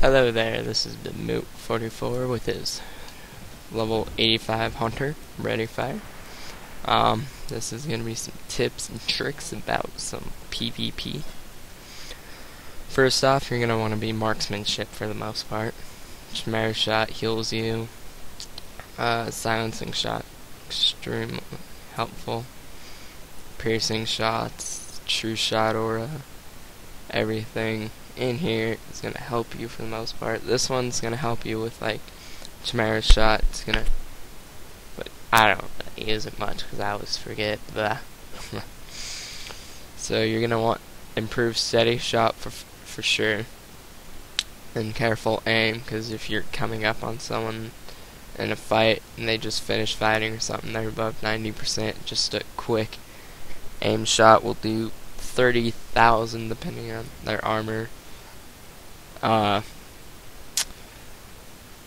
Hello there, this is the Moot 44 with his level 85 Hunter ready fire. This is going to be some tips and tricks about some PvP. First off, you're going to want to be marksmanship for the most part. Chimera shot heals you. Silencing shot, extremely helpful. Piercing shots, true shot aura, everything in here is going to help you for the most part. This one's going to help you with like Chimera shot. It's going to, but I don't really use it much because I always forget. So you're going to want improved steady shot for sure, and careful aim, because if you're coming up on someone in a fight and they just finished fighting or something, they're above 90%, just a quick aim shot will do 30,000 depending on their armor.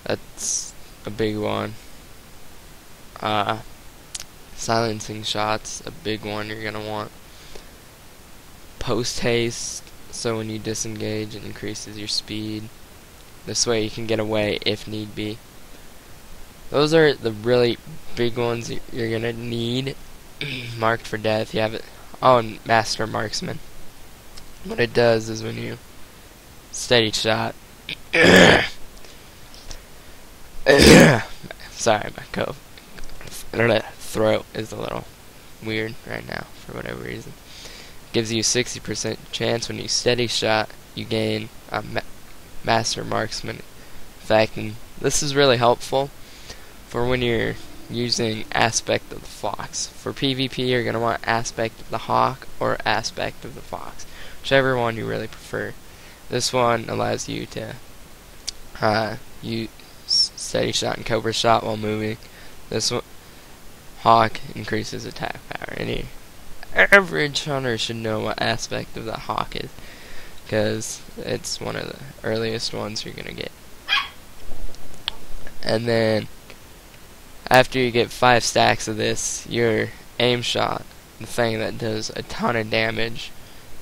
That's a big one. Silencing shots, a big one you're gonna want. Post haste, so when you disengage it increases your speed. This way you can get away if need be. Those are the really big ones you're gonna need. Marked for death, you have it. Oh, and Master Marksman. What it does is when you steady shot. Sorry, my throat is a little weird right now for whatever reason. Gives you 60% chance when you steady shot, you gain a Master Marksman effect, and this is really helpful for when you're using Aspect of the Fox. For PvP, you're going to want Aspect of the Hawk or Aspect of the Fox, whichever one you really prefer. This one allows you to use steady shot and cobra shot while moving. This one, Hawk, increases attack power. Any average hunter should know what Aspect of the Hawk is, because it's one of the earliest ones you're going to get. And then after you get 5 stacks of this, your aim shot, the thing that does a ton of damage,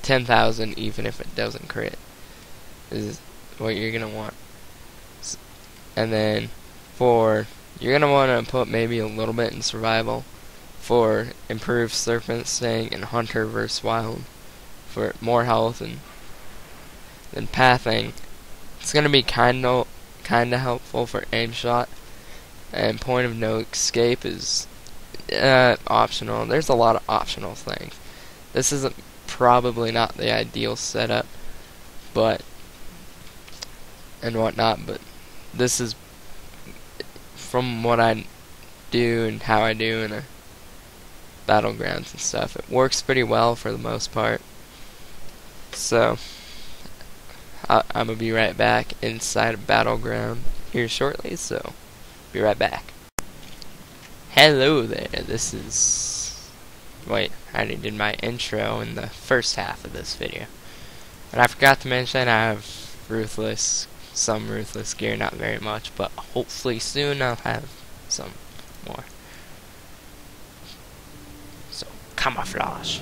10,000 even if it doesn't crit, is what you're going to want. And then you're going to want to put maybe a little bit in survival for improved serpent sting and hunter versus wild for more health. And then pathing, it's going to be kind of helpful for aim shot. And point of no escape is optional. There's a lot of optional things. This isn't probably not the ideal setup, and whatnot, but this is from what I do and how I do in a battlegrounds and stuff. It works pretty well for the most part. So I'm gonna be right back inside a battleground here shortly, so be right back. Hello there, this is... Wait, I already did my intro in the first half of this video. And I forgot to mention I have some ruthless gear, not very much, but hopefully soon I'll have some more. So, camouflage.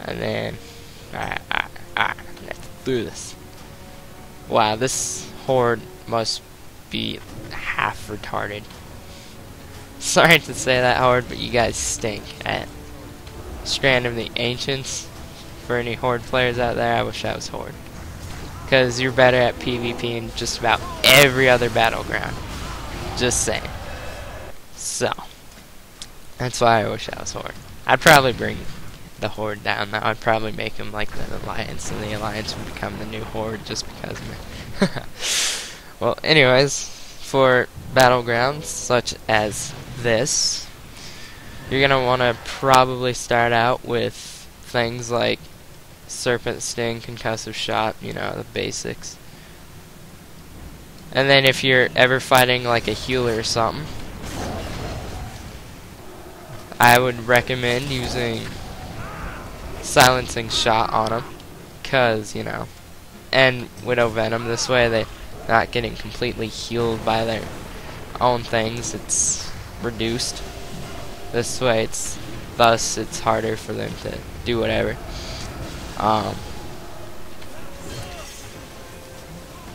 And then, alright, let's do this. Wow, this horde must be half retarded. Sorry to say that, horde, but you guys stink at Strand of the Ancients. For any horde players out there, I wish I was horde, because you're better at PvP in just about every other battleground. Just saying. So that's why I wish I was horde. I'd probably bring the horde down now. I'd probably make them like the alliance, and the alliance would become the new horde just because of me. Well, anyways, for battlegrounds such as this, you're gonna want to probably start out with things like serpent sting, concussive shot, you know, the basics. And then if you're ever fighting like a healer or something, I would recommend using silencing shot on them, cause, you know, and Widow Venom, this way they're not getting completely healed by their own things. It's reduced. This way it's harder for them to do whatever.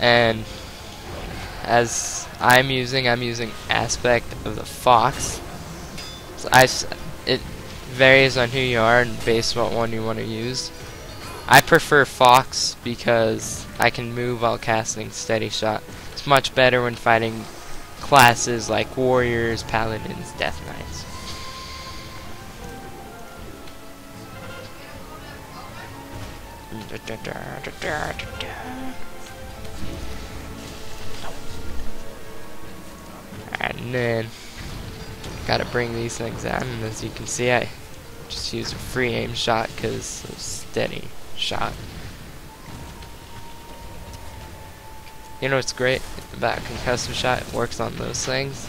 And as I'm using aspect of the fox. So it varies on who you are and based on what one you want to use. I prefer fox because I can move while casting steady shot. It's much better when fighting classes like warriors, paladins, death knights. And then gotta bring these things out, and as you can see, I just use a free aim shot because it's a steady shot. You know what's great about concussive shot? It works on those things.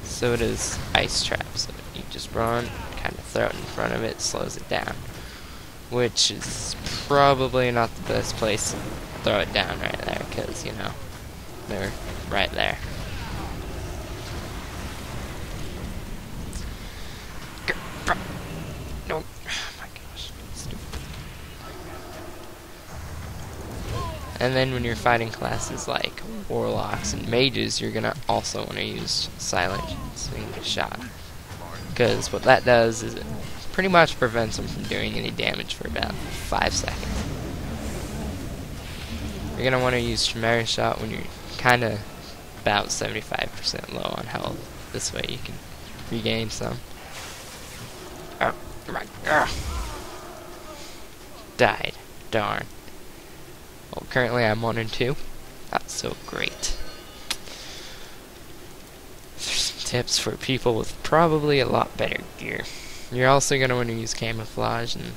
So does ice trap. So you just run, kind of throw it in front of it, slows it down. Which is probably not the best place to throw it down right there, because, you know, they're right there. No. Oh my gosh. Stupid. And then when you're fighting classes like warlocks and mages, you're gonna also want to use silencing shot, because what that does is it pretty much prevents them from doing any damage for about 5 seconds. You're gonna want to use Chimera shot when you're kind of about 75% low on health. This way you can regain some. Oh my god. Died. Darn. Well, currently I'm 1 and 2. Not so great. There's tips for people with probably a lot better gear. You're also going to want to use camouflage in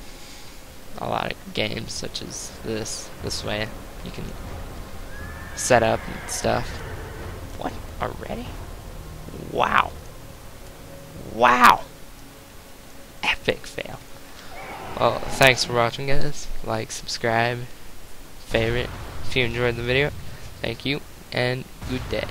a lot of games such as this. This way you can set up and stuff. What? Already? Wow. Wow. Epic fail. Well, thanks for watching, guys. Like, subscribe, favorite if you enjoyed the video. Thank you, and good day.